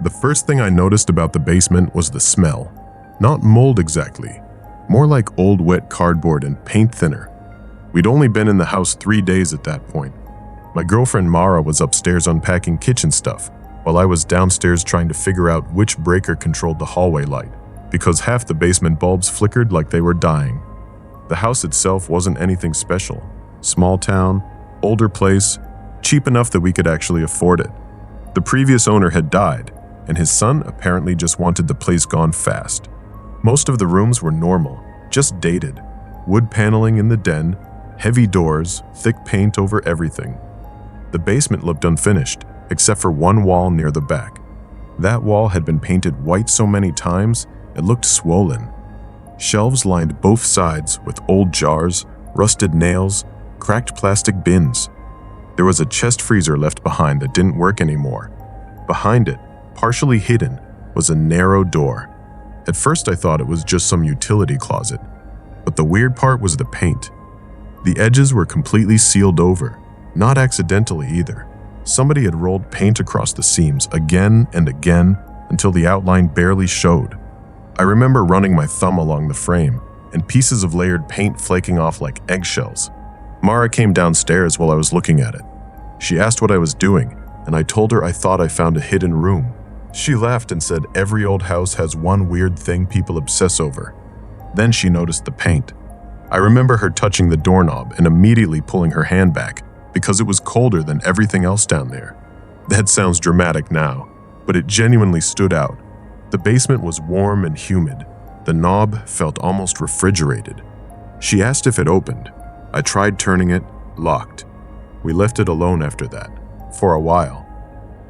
The first thing I noticed about the basement was the smell. Not mold exactly, more like old wet cardboard and paint thinner. We'd only been in the house 3 days at that point. My girlfriend Mara was upstairs unpacking kitchen stuff, while I was downstairs trying to figure out which breaker controlled the hallway light, because half the basement bulbs flickered like they were dying. The house itself wasn't anything special. Small town, older place, cheap enough that we could actually afford it. The previous owner had died, and his son apparently just wanted the place gone fast. Most of the rooms were normal, just dated. Wood paneling in the den, heavy doors, thick paint over everything. The basement looked unfinished, except for one wall near the back. That wall had been painted white so many times, it looked swollen. Shelves lined both sides with old jars, rusted nails, cracked plastic bins. There was a chest freezer left behind that didn't work anymore. Behind it, partially hidden, was a narrow door. At first I thought it was just some utility closet, but the weird part was the paint. The edges were completely sealed over, not accidentally either. Somebody had rolled paint across the seams again and again until the outline barely showed. I remember running my thumb along the frame and pieces of layered paint flaking off like eggshells. Mara came downstairs while I was looking at it. She asked what I was doing, and I told her I thought I found a hidden room. She laughed and said every old house has one weird thing people obsess over. Then she noticed the paint. I remember her touching the doorknob and immediately pulling her hand back because it was colder than everything else down there. That sounds dramatic now, but it genuinely stood out. The basement was warm and humid. The knob felt almost refrigerated. She asked if it opened. I tried turning it, locked. We left it alone after that, for a while.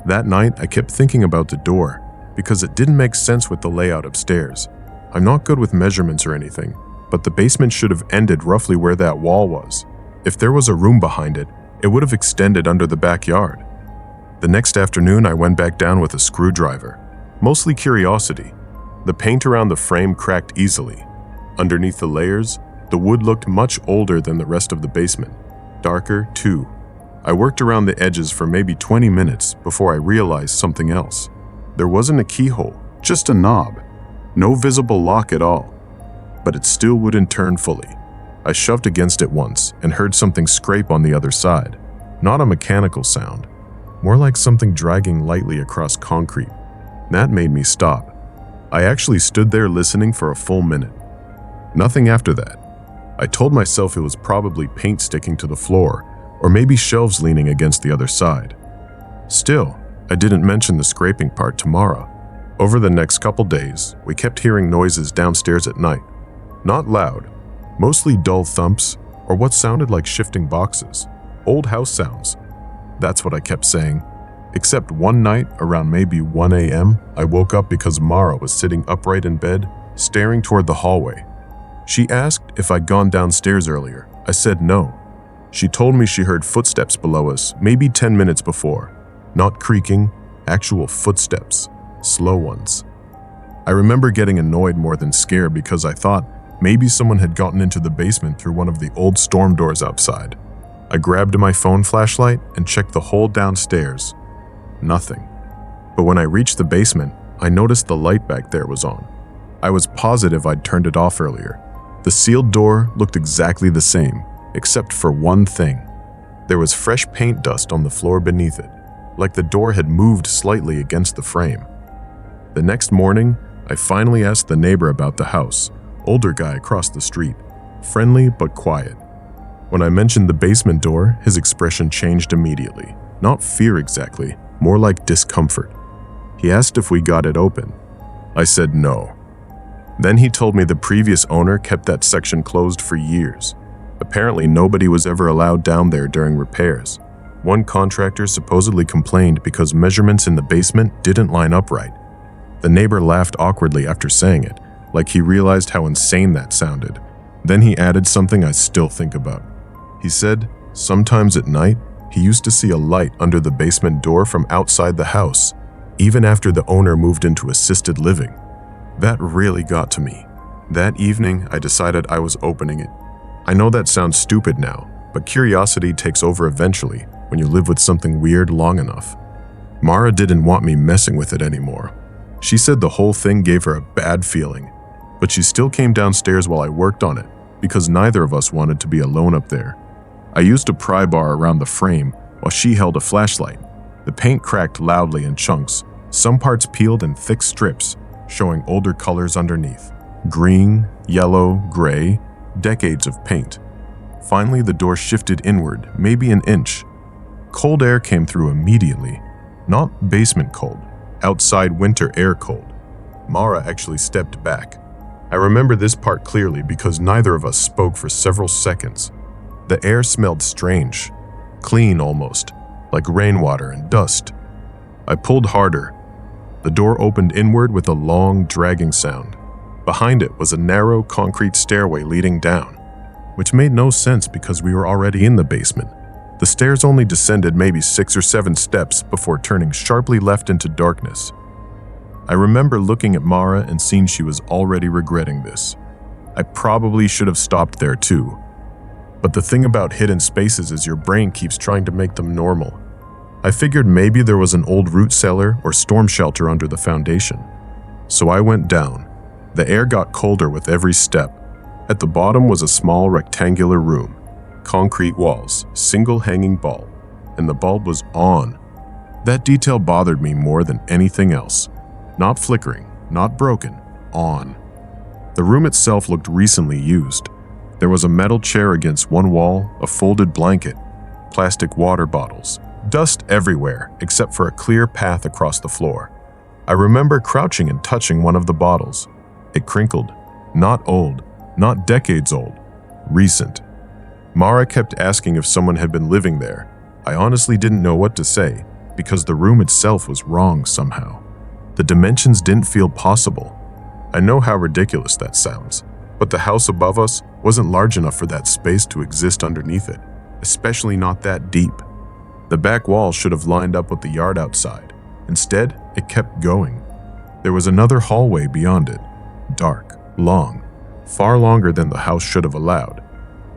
That night, I kept thinking about the door because it didn't make sense with the layout upstairs. I'm not good with measurements or anything, but the basement should have ended roughly where that wall was. If there was a room behind it, it would have extended under the backyard. The next afternoon, I went back down with a screwdriver. Mostly curiosity. The paint around the frame cracked easily. Underneath the layers, the wood looked much older than the rest of the basement. Darker, too. I worked around the edges for maybe 20 minutes before I realized something else. There wasn't a keyhole, just a knob. No visible lock at all. But it still wouldn't turn fully. I shoved against it once and heard something scrape on the other side. Not a mechanical sound, more like something dragging lightly across concrete. That made me stop. I actually stood there listening for a full minute. Nothing after that. I told myself it was probably paint sticking to the floor, or maybe shelves leaning against the other side. Still, I didn't mention the scraping part to Mara. Over the next couple days, we kept hearing noises downstairs at night. Not loud, mostly dull thumps or what sounded like shifting boxes. Old house sounds. That's what I kept saying. Except one night, around maybe 1 a.m., I woke up because Mara was sitting upright in bed, staring toward the hallway. She asked if I'd gone downstairs earlier. I said no. She told me she heard footsteps below us, maybe 10 minutes before. Not creaking, actual footsteps. Slow ones. I remember getting annoyed more than scared because I thought maybe someone had gotten into the basement through one of the old storm doors outside. I grabbed my phone flashlight and checked the whole downstairs. Nothing. But when I reached the basement, I noticed the light back there was on. I was positive I'd turned it off earlier. The sealed door looked exactly the same, except for one thing. There was fresh paint dust on the floor beneath it, like the door had moved slightly against the frame. The next morning, I finally asked the neighbor about the house, older guy across the street, friendly but quiet. When I mentioned the basement door, his expression changed immediately. Not fear exactly, more like discomfort. He asked if we got it open. I said no. Then he told me the previous owner kept that section closed for years. Apparently nobody was ever allowed down there during repairs. One contractor supposedly complained because measurements in the basement didn't line up right. The neighbor laughed awkwardly after saying it, like he realized how insane that sounded. Then he added something I still think about. He said, sometimes at night, he used to see a light under the basement door from outside the house, even after the owner moved into assisted living. That really got to me. That evening, I decided I was opening it. I know that sounds stupid now, but curiosity takes over eventually when you live with something weird long enough. Mara didn't want me messing with it anymore. She said the whole thing gave her a bad feeling, but she still came downstairs while I worked on it because neither of us wanted to be alone up there. I used a pry bar around the frame while she held a flashlight. The paint cracked loudly in chunks, some parts peeled in thick strips, showing older colors underneath. Green, yellow, gray, decades of paint. Finally, the door shifted inward, maybe an inch. Cold air came through immediately. Not basement cold, outside winter air cold. Mara actually stepped back. I remember this part clearly because neither of us spoke for several seconds. The air smelled strange, clean almost, like rainwater and dust. I pulled harder. The door opened inward with a long, dragging sound. Behind it was a narrow concrete stairway leading down, which made no sense because we were already in the basement. The stairs only descended maybe 6 or 7 steps before turning sharply left into darkness. I remember looking at Mara and seeing she was already regretting this. I probably should have stopped there too. But the thing about hidden spaces is your brain keeps trying to make them normal. I figured maybe there was an old root cellar or storm shelter under the foundation. So I went down. The air got colder with every step. At the bottom was a small rectangular room. Concrete walls, single hanging bulb, and the bulb was on. That detail bothered me more than anything else. Not flickering, not broken, on. The room itself looked recently used. There was a metal chair against one wall, a folded blanket, plastic water bottles, dust everywhere except for a clear path across the floor. I remember crouching and touching one of the bottles. It crinkled. Not old, not decades old, recent. Mara kept asking if someone had been living there. I honestly didn't know what to say because the room itself was wrong somehow. The dimensions didn't feel possible. I know how ridiculous that sounds, but the house above us wasn't large enough for that space to exist underneath it, especially not that deep. The back wall should have lined up with the yard outside. Instead, it kept going. There was another hallway beyond it, dark, long, far longer than the house should have allowed.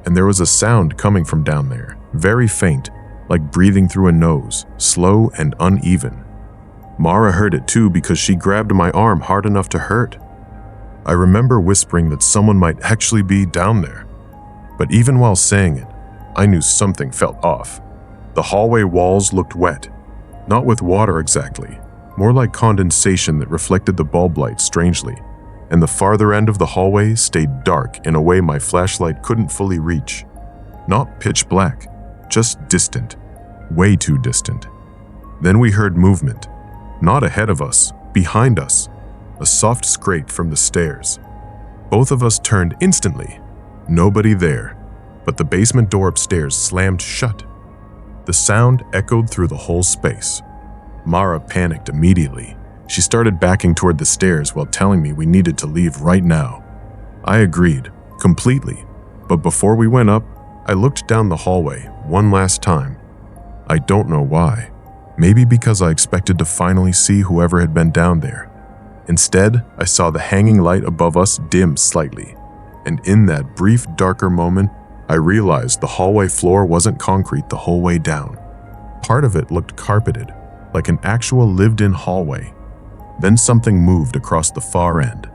And there was a sound coming from down there, very faint, like breathing through a nose, slow and uneven. Mara heard it too because she grabbed my arm hard enough to hurt. I remember whispering that someone might actually be down there. But even while saying it, I knew something felt off. The hallway walls looked wet, not with water exactly, more like condensation that reflected the bulb light strangely. And the farther end of the hallway stayed dark in a way my flashlight couldn't fully reach. Not pitch black, just distant, way too distant. Then we heard movement, not ahead of us, behind us, a soft scrape from the stairs. Both of us turned instantly. Nobody there, but the basement door upstairs slammed shut. The sound echoed through the whole space. Mara panicked immediately. She started backing toward the stairs while telling me we needed to leave right now. I agreed, completely, but before we went up, I looked down the hallway one last time. I don't know why. Maybe because I expected to finally see whoever had been down there. Instead, I saw the hanging light above us dim slightly, and in that brief, darker moment, I realized the hallway floor wasn't concrete the whole way down. Part of it looked carpeted, like an actual lived-in hallway. Then something moved across the far end.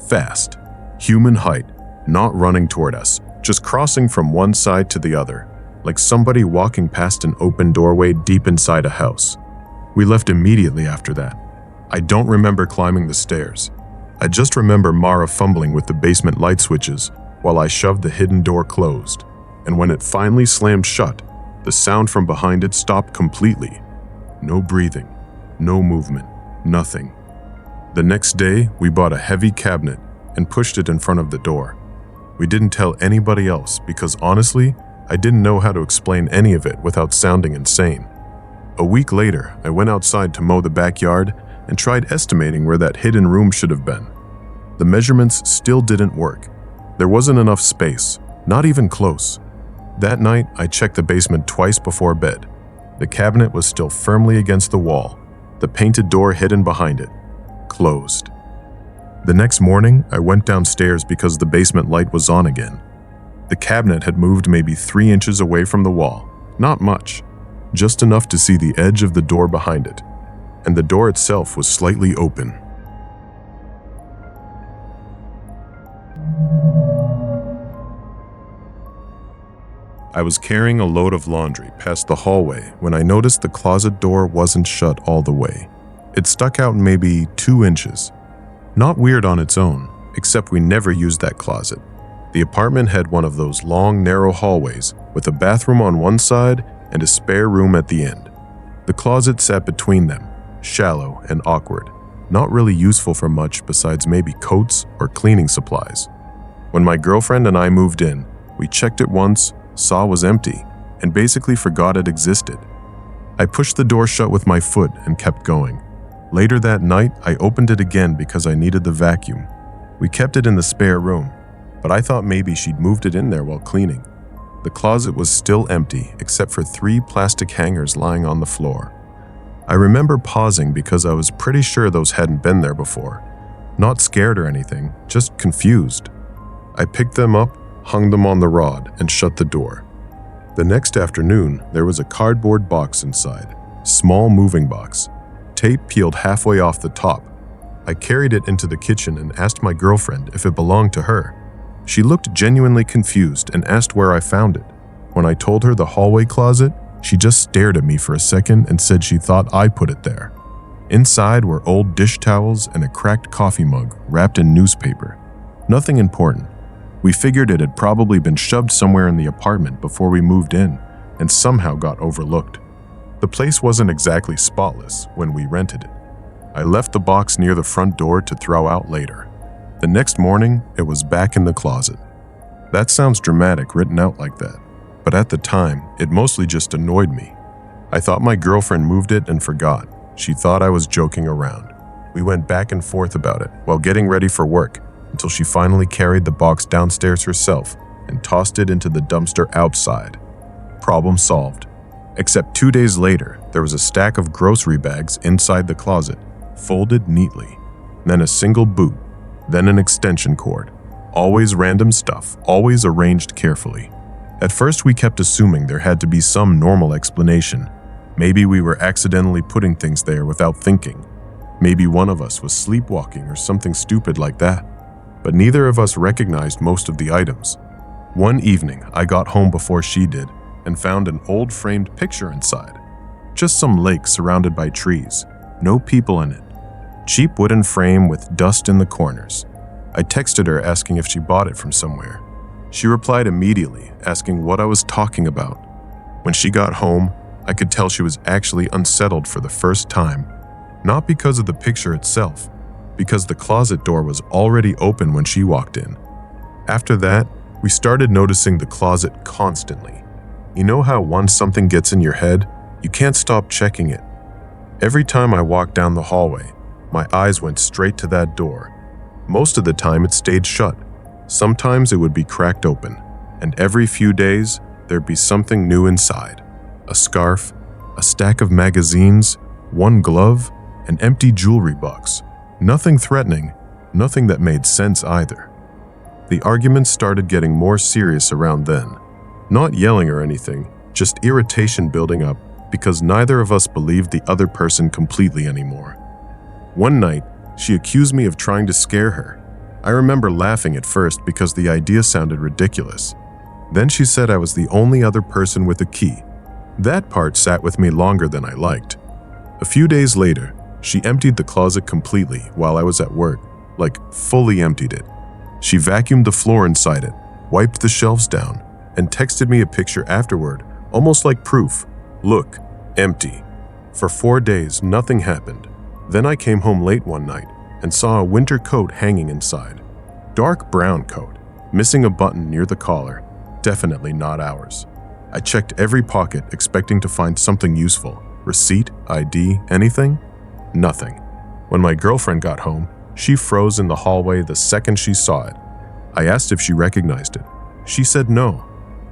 Fast. Human height. Not running toward us. Just crossing from one side to the other. Like somebody walking past an open doorway deep inside a house. We left immediately after that. I don't remember climbing the stairs. I just remember Mara fumbling with the basement light switches while I shoved the hidden door closed. And when it finally slammed shut, the sound from behind it stopped completely. No breathing. No movement. Nothing. The next day, we bought a heavy cabinet and pushed it in front of the door. We didn't tell anybody else because honestly, I didn't know how to explain any of it without sounding insane. A week later, I went outside to mow the backyard and tried estimating where that hidden room should have been. The measurements still didn't work. There wasn't enough space, not even close. That night, I checked the basement twice before bed. The cabinet was still firmly against the wall, the painted door hidden behind it. Closed. The next morning, I went downstairs because the basement light was on again. The cabinet had moved maybe 3 inches away from the wall. Not much, just enough to see the edge of the door behind it. and the door itself was slightly open. I was carrying a load of laundry past the hallway when I noticed the closet door wasn't shut all the way. It stuck out maybe 2 inches. Not weird on its own, except we never used that closet. The apartment had one of those long, narrow hallways with a bathroom on one side and a spare room at the end. The closet sat between them, shallow and awkward, not really useful for much besides maybe coats or cleaning supplies. When my girlfriend and I moved in, we checked it once, saw it was empty, and basically forgot it existed. I pushed the door shut with my foot and kept going. Later that night, I opened it again because I needed the vacuum. We kept it in the spare room, but I thought maybe she'd moved it in there while cleaning. The closet was still empty except for 3 plastic hangers lying on the floor. I remember pausing because I was pretty sure those hadn't been there before. Not scared or anything, just confused. I picked them up, hung them on the rod, and shut the door. The next afternoon, there was a cardboard box inside, small moving box, tape peeled halfway off the top. I carried it into the kitchen and asked my girlfriend if it belonged to her. She looked genuinely confused and asked where I found it. When I told her the hallway closet, she just stared at me for a second and said she thought I put it there. Inside were old dish towels and a cracked coffee mug wrapped in newspaper. Nothing important. We figured it had probably been shoved somewhere in the apartment before we moved in and somehow got overlooked. The place wasn't exactly spotless when we rented it. I left the box near the front door to throw out later. The next morning, it was back in the closet. That sounds dramatic written out like that, but at the time, it mostly just annoyed me. I thought my girlfriend moved it and forgot. She thought I was joking around. We went back and forth about it while getting ready for work until she finally carried the box downstairs herself and tossed it into the dumpster outside. Problem solved. Except 2 days later, there was a stack of grocery bags inside the closet, folded neatly, then a single boot, then an extension cord. Always random stuff, always arranged carefully. At first we kept assuming there had to be some normal explanation. Maybe we were accidentally putting things there without thinking. Maybe one of us was sleepwalking or something stupid like that. But neither of us recognized most of the items. One evening, I got home before she did and found an old framed picture inside. Just some lake surrounded by trees, no people in it. Cheap wooden frame with dust in the corners. I texted her asking if she bought it from somewhere. She replied immediately, asking what I was talking about. When she got home, I could tell she was actually unsettled for the first time. Not because of the picture itself, because the closet door was already open when she walked in. After that, we started noticing the closet constantly. You know how once something gets in your head, you can't stop checking it. Every time I walked down the hallway, my eyes went straight to that door. Most of the time it stayed shut. Sometimes it would be cracked open, and every few days there'd be something new inside. A scarf, a stack of magazines, one glove, an empty jewelry box. Nothing threatening, nothing that made sense either. The arguments started getting more serious around then. Not yelling or anything, just irritation building up because neither of us believed the other person completely anymore. One night, she accused me of trying to scare her. I remember laughing at first because the idea sounded ridiculous. Then she said I was the only other person with a key. That part sat with me longer than I liked. A few days later, she emptied the closet completely while I was at work, like fully emptied it. She vacuumed the floor inside it, wiped the shelves down, and texted me a picture afterward, almost like proof. Look, empty. For 4 days, nothing happened. Then I came home late one night and saw a winter coat hanging inside. Dark brown coat, missing a button near the collar. Definitely not ours. I checked every pocket expecting to find something useful. Receipt, ID, anything? Nothing. When my girlfriend got home, she froze in the hallway the second she saw it. I asked if she recognized it. She said no.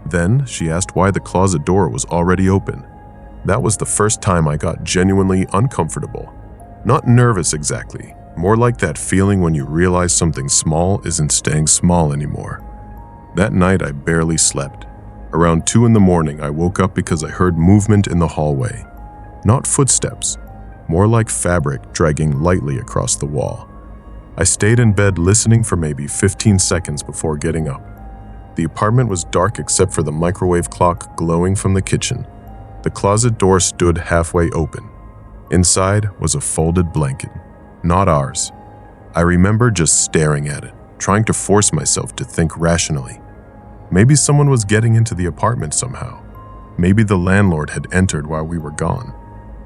Then she asked why the closet door was already open. That was the first time I got genuinely uncomfortable. Not nervous exactly, more like that feeling when you realize something small isn't staying small anymore. That night I barely slept. Around 2 in the morning I woke up because I heard movement in the hallway. Not footsteps, more like fabric dragging lightly across the wall. I stayed in bed listening for maybe 15 seconds before getting up. The apartment was dark except for the microwave clock glowing from the kitchen. The closet door stood halfway open. Inside was a folded blanket, not ours. I remember just staring at it, trying to force myself to think rationally. Maybe someone was getting into the apartment somehow. Maybe the landlord had entered while we were gone.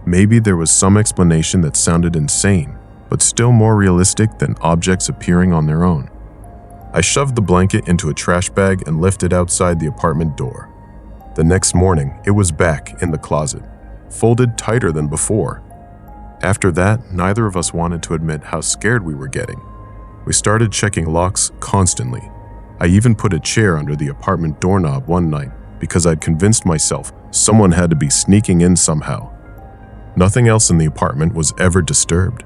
Maybe there was some explanation that sounded insane, but still more realistic than objects appearing on their own. I shoved the blanket into a trash bag and left it outside the apartment door. The next morning, it was back in the closet, folded tighter than before. After that, neither of us wanted to admit how scared we were getting. We started checking locks constantly. I even put a chair under the apartment doorknob one night because I'd convinced myself someone had to be sneaking in somehow. Nothing else in the apartment was ever disturbed.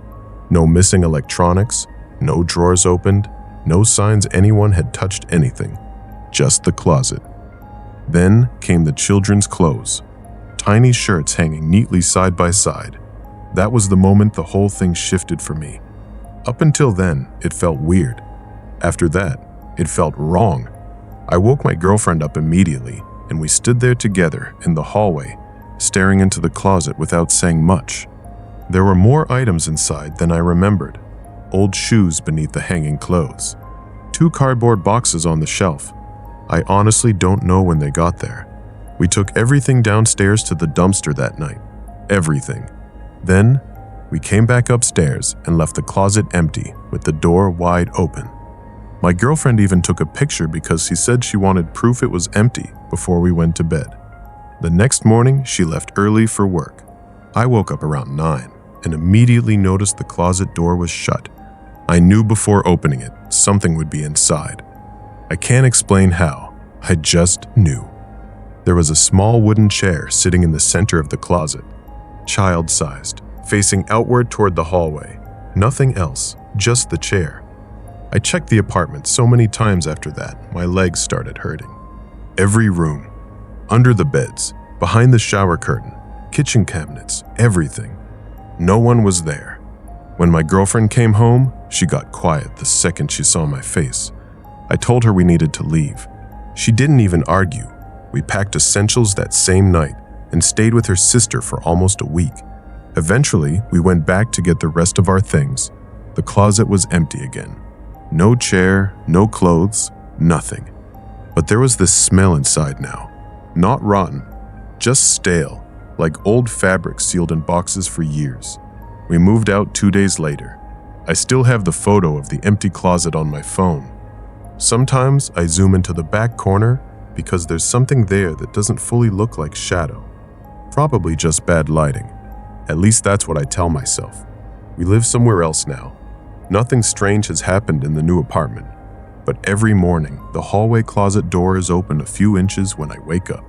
No missing electronics, no drawers opened, no signs anyone had touched anything. Just the closet. Then came the children's clothes. Tiny shirts hanging neatly side by side. That was the moment the whole thing shifted for me. Up until then, it felt weird. After that, it felt wrong. I woke my girlfriend up immediately, and we stood there together in the hallway, staring into the closet without saying much. There were more items inside than I remembered. Old shoes beneath the hanging clothes. 2 cardboard boxes on the shelf. I honestly don't know when they got there. We took everything downstairs to the dumpster that night. Everything. Then, we came back upstairs and left the closet empty with the door wide open. My girlfriend even took a picture because she said she wanted proof it was empty before we went to bed. The next morning, she left early for work. I woke up around 9 and immediately noticed the closet door was shut. I knew before opening it, something would be inside. I can't explain how, I just knew. There was a small wooden chair sitting in the center of the closet, child-sized, facing outward toward the hallway. Nothing else, just the chair. I checked the apartment so many times after that, my legs started hurting. Every room, under the beds, behind the shower curtain, kitchen cabinets, everything. No one was there. When my girlfriend came home, she got quiet the second she saw my face. I told her we needed to leave. She didn't even argue. We packed essentials that same night and stayed with her sister for almost a week. Eventually, we went back to get the rest of our things. The closet was empty again. No chair, no clothes, nothing. But there was this smell inside now. Not rotten, just stale, like old fabric sealed in boxes for years. We moved out 2 days later. I still have the photo of the empty closet on my phone. Sometimes I zoom into the back corner because there's something there that doesn't fully look like shadow. Probably just bad lighting. At least that's what I tell myself. We live somewhere else now. Nothing strange has happened in the new apartment. But every morning, the hallway closet door is open a few inches when I wake up.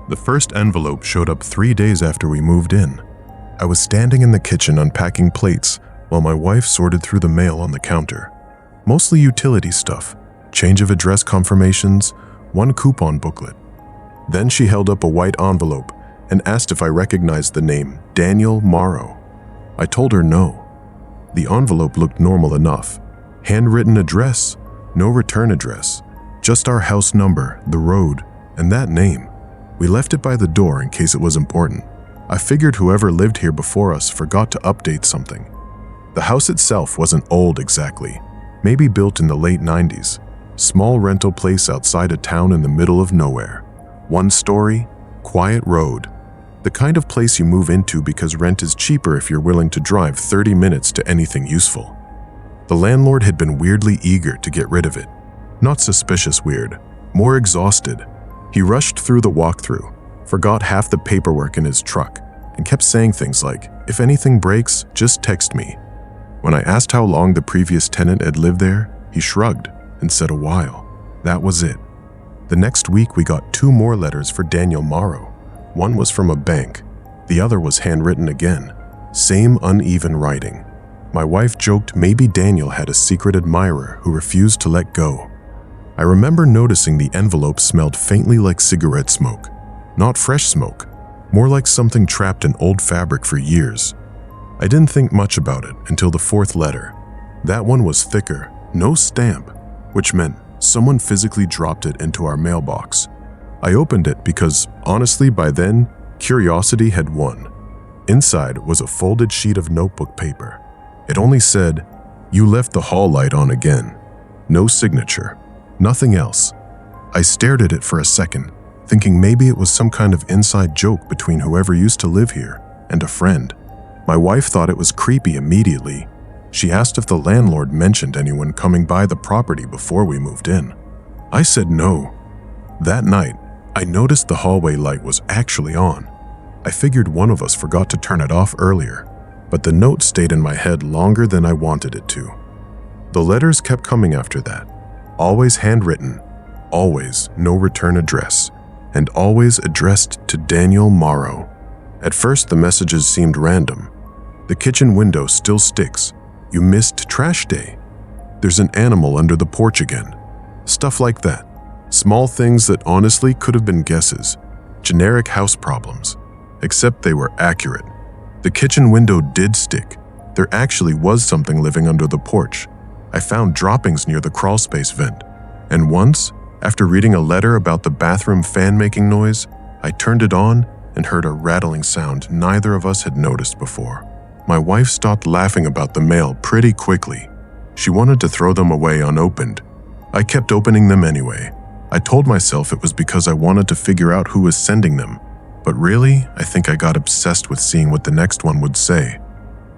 The first envelope showed up 3 days after we moved in. I was standing in the kitchen unpacking plates while my wife sorted through the mail on the counter. Mostly utility stuff, change of address confirmations, one coupon booklet. Then she held up a white envelope and asked if I recognized the name Daniel Morrow. I told her no. The envelope looked normal enough. Handwritten address, no return address, just our house number, the road, and that name. We left it by the door in case it was important. I figured whoever lived here before us forgot to update something. The house itself wasn't old exactly, maybe built in the late 90s. Small rental place outside a town in the middle of nowhere. 1 story, quiet road. The kind of place you move into because rent is cheaper if you're willing to drive 30 minutes to anything useful. The landlord had been weirdly eager to get rid of it. Not suspicious weird, more exhausted. He rushed through the walkthrough, forgot half the paperwork in his truck, and kept saying things like, "If anything breaks, just text me." When I asked how long the previous tenant had lived there, he shrugged and said a while. That was it. The next week we got 2 more letters for Daniel Morrow. One was from a bank. The other was handwritten again. Same uneven writing. My wife joked maybe Daniel had a secret admirer who refused to let go. I remember noticing the envelope smelled faintly like cigarette smoke. Not fresh smoke, more like something trapped in old fabric for years. I didn't think much about it until the fourth letter. That one was thicker, no stamp, which meant someone physically dropped it into our mailbox. I opened it because, honestly, by then, curiosity had won. Inside was a folded sheet of notebook paper. It only said, "You left the hall light on again." No signature, nothing else. I stared at it for a second, thinking maybe it was some kind of inside joke between whoever used to live here and a friend. My wife thought it was creepy immediately. She asked if the landlord mentioned anyone coming by the property before we moved in. I said no. That night, I noticed the hallway light was actually on. I figured one of us forgot to turn it off earlier, but the note stayed in my head longer than I wanted it to. The letters kept coming after that, always handwritten, always no return address, and always addressed to Daniel Morrow. At first, the messages seemed random. The kitchen window still sticks. You missed trash day. There's an animal under the porch again. Stuff like that. Small things that honestly could have been guesses. Generic house problems. Except they were accurate. The kitchen window did stick. There actually was something living under the porch. I found droppings near the crawlspace vent. And once, after reading a letter about the bathroom fan making noise, I turned it on and heard a rattling sound neither of us had noticed before. My wife stopped laughing about the mail pretty quickly. She wanted to throw them away unopened. I kept opening them anyway. I told myself it was because I wanted to figure out who was sending them. But really, I think I got obsessed with seeing what the next one would say.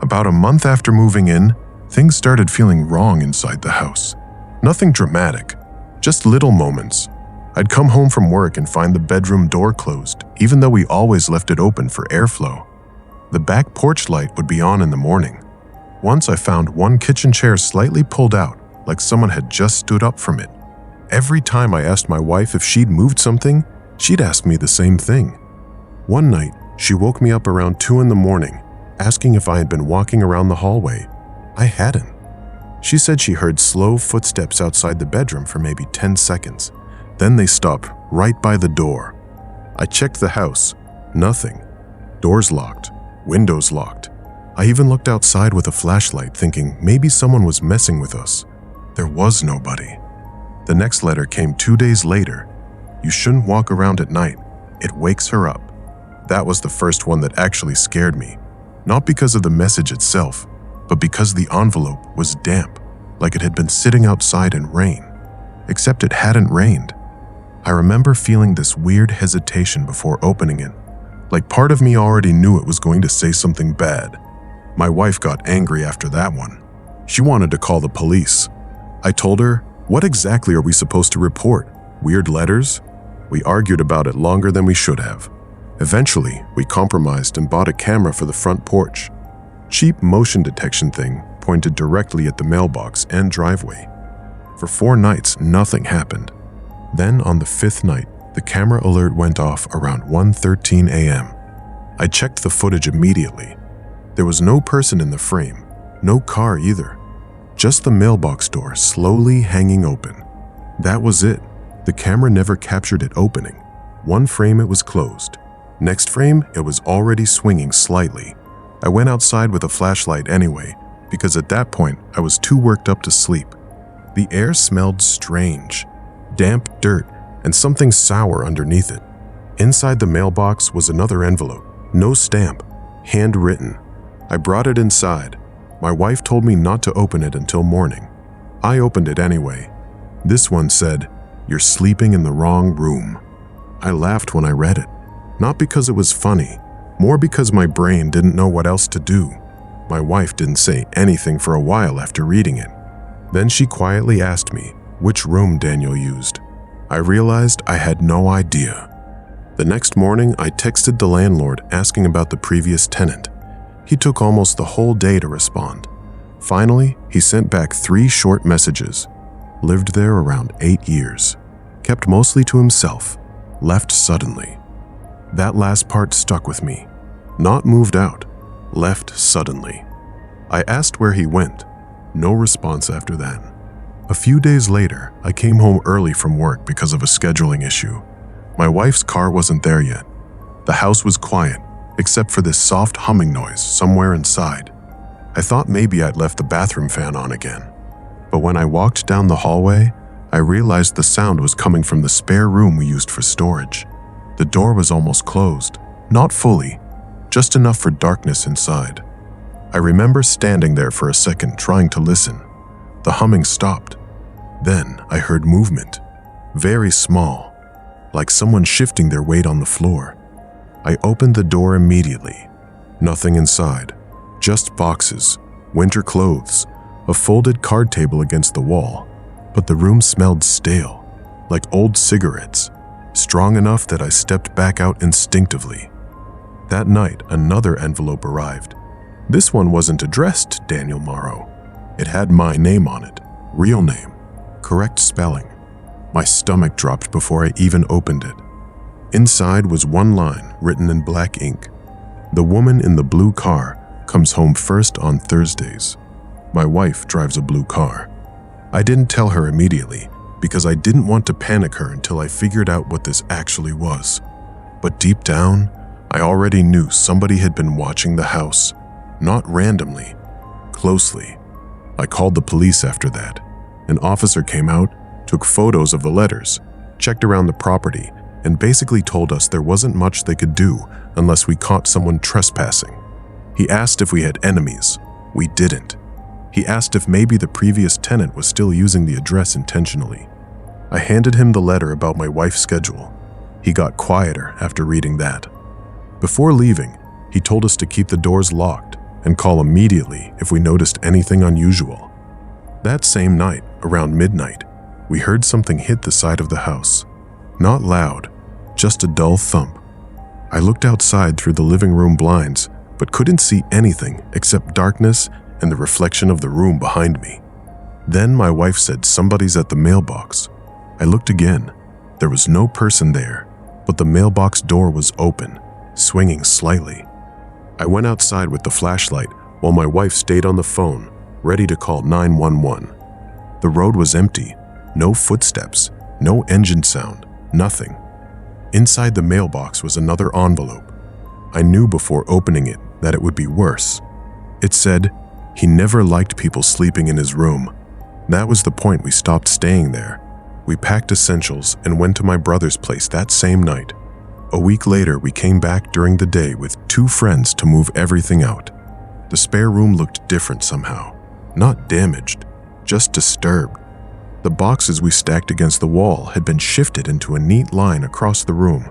About a month after moving in, things started feeling wrong inside the house. Nothing dramatic, just little moments. I'd come home from work and find the bedroom door closed, even though we always left it open for airflow. The back porch light would be on in the morning. Once I found one kitchen chair slightly pulled out, like someone had just stood up from it. Every time I asked my wife if she'd moved something, she'd ask me the same thing. One night, she woke me up around 2 a.m, asking if I had been walking around the hallway. I hadn't. She said she heard slow footsteps outside the bedroom for maybe 10 seconds. Then they stopped right by the door. I checked the house. Nothing. Doors locked. Windows locked. I even looked outside with a flashlight thinking maybe someone was messing with us. There was nobody. The next letter came 2 days later. You shouldn't walk around at night. It wakes her up. That was the first one that actually scared me. Not because of the message itself, but because the envelope was damp, like it had been sitting outside in rain. Except it hadn't rained. I remember feeling this weird hesitation before opening it, like part of me already knew it was going to say something bad. My wife got angry after that one. She wanted to call the police. I told her, what exactly are we supposed to report? Weird letters? We argued about it longer than we should have. Eventually, we compromised and bought a camera for the front porch. Cheap motion detection thing pointed directly at the mailbox and driveway. For 4 nights, nothing happened. Then on the 5th night, the camera alert went off around 1:13 a.m. I checked the footage immediately. There was no person in the frame, no car either. Just the mailbox door slowly hanging open. That was it. The camera never captured it opening. One frame it was closed. Next frame, it was already swinging slightly. I went outside with a flashlight anyway, because at that point, I was too worked up to sleep. The air smelled strange. Damp dirt and something sour underneath it. Inside the mailbox was another envelope, no stamp, handwritten. I brought it inside. My wife told me not to open it until morning. I opened it anyway. This one said, "You're sleeping in the wrong room." I laughed when I read it. Not because it was funny, more because my brain didn't know what else to do. My wife didn't say anything for a while after reading it. Then she quietly asked me which room Daniel used. I realized I had no idea. The next morning, I texted the landlord asking about the previous tenant. He took almost the whole day to respond. Finally, he sent back 3 short messages. Lived there around 8 years. Kept mostly to himself. Left suddenly. That last part stuck with me. Not moved out. Left suddenly. I asked where he went. No response after that. A few days later, I came home early from work because of a scheduling issue. My wife's car wasn't there yet. The house was quiet, except for this soft humming noise somewhere inside. I thought maybe I'd left the bathroom fan on again. But when I walked down the hallway, I realized the sound was coming from the spare room we used for storage. The door was almost closed, not fully, just enough for darkness inside. I remember standing there for a second trying to listen. The humming stopped. Then I heard movement, very small, like someone shifting their weight on the floor. I opened the door immediately. Nothing inside, just boxes, winter clothes, a folded card table against the wall. But the room smelled stale, like old cigarettes, strong enough that I stepped back out instinctively. That night, another envelope arrived. This one wasn't addressed to Daniel Morrow. It had my name on it, real name, correct spelling. My stomach dropped before I even opened it. Inside was one line written in black ink. The woman in the blue car comes home first on Thursdays. My wife drives a blue car. I didn't tell her immediately because I didn't want to panic her until I figured out what this actually was. But deep down, I already knew somebody had been watching the house, not randomly, closely. I called the police after that. An officer came out, took photos of the letters, checked around the property, and basically told us there wasn't much they could do unless we caught someone trespassing. He asked if we had enemies. We didn't. He asked if maybe the previous tenant was still using the address intentionally. I handed him the letter about my wife's schedule. He got quieter after reading that. Before leaving, he told us to keep the doors locked and call immediately if we noticed anything unusual. That same night, around midnight, we heard something hit the side of the house. Not loud, just a dull thump. I looked outside through the living room blinds, but couldn't see anything except darkness and the reflection of the room behind me. Then my wife said somebody's at the mailbox. I looked again. There was no person there, but the mailbox door was open, swinging slightly. I went outside with the flashlight while my wife stayed on the phone, ready to call 911. The road was empty, no footsteps, no engine sound, nothing. Inside the mailbox was another envelope. I knew before opening it that it would be worse. It said, he never liked people sleeping in his room. That was the point we stopped staying there. We packed essentials and went to my brother's place that same night. A week later, we came back during the day with 2 friends to move everything out. The spare room looked different somehow. Not damaged, just disturbed. The boxes we stacked against the wall had been shifted into a neat line across the room.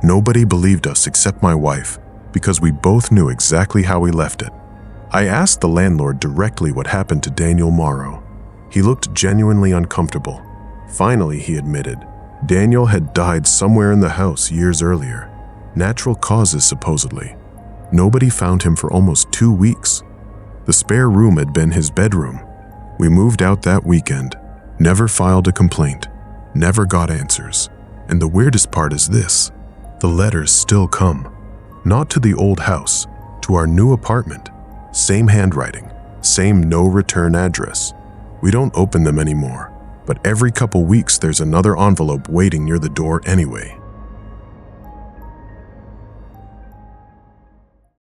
Nobody believed us except my wife, because we both knew exactly how we left it. I asked the landlord directly what happened to Daniel Morrow. He looked genuinely uncomfortable. Finally, he admitted, Daniel had died somewhere in the house years earlier. Natural causes, supposedly. Nobody found him for almost 2 weeks. The spare room had been his bedroom. We moved out that weekend, never filed a complaint, never got answers. And the weirdest part is this, the letters still come. Not to the old house, to our new apartment. Same handwriting, same no return address. We don't open them anymore, but every couple weeks there's another envelope waiting near the door anyway.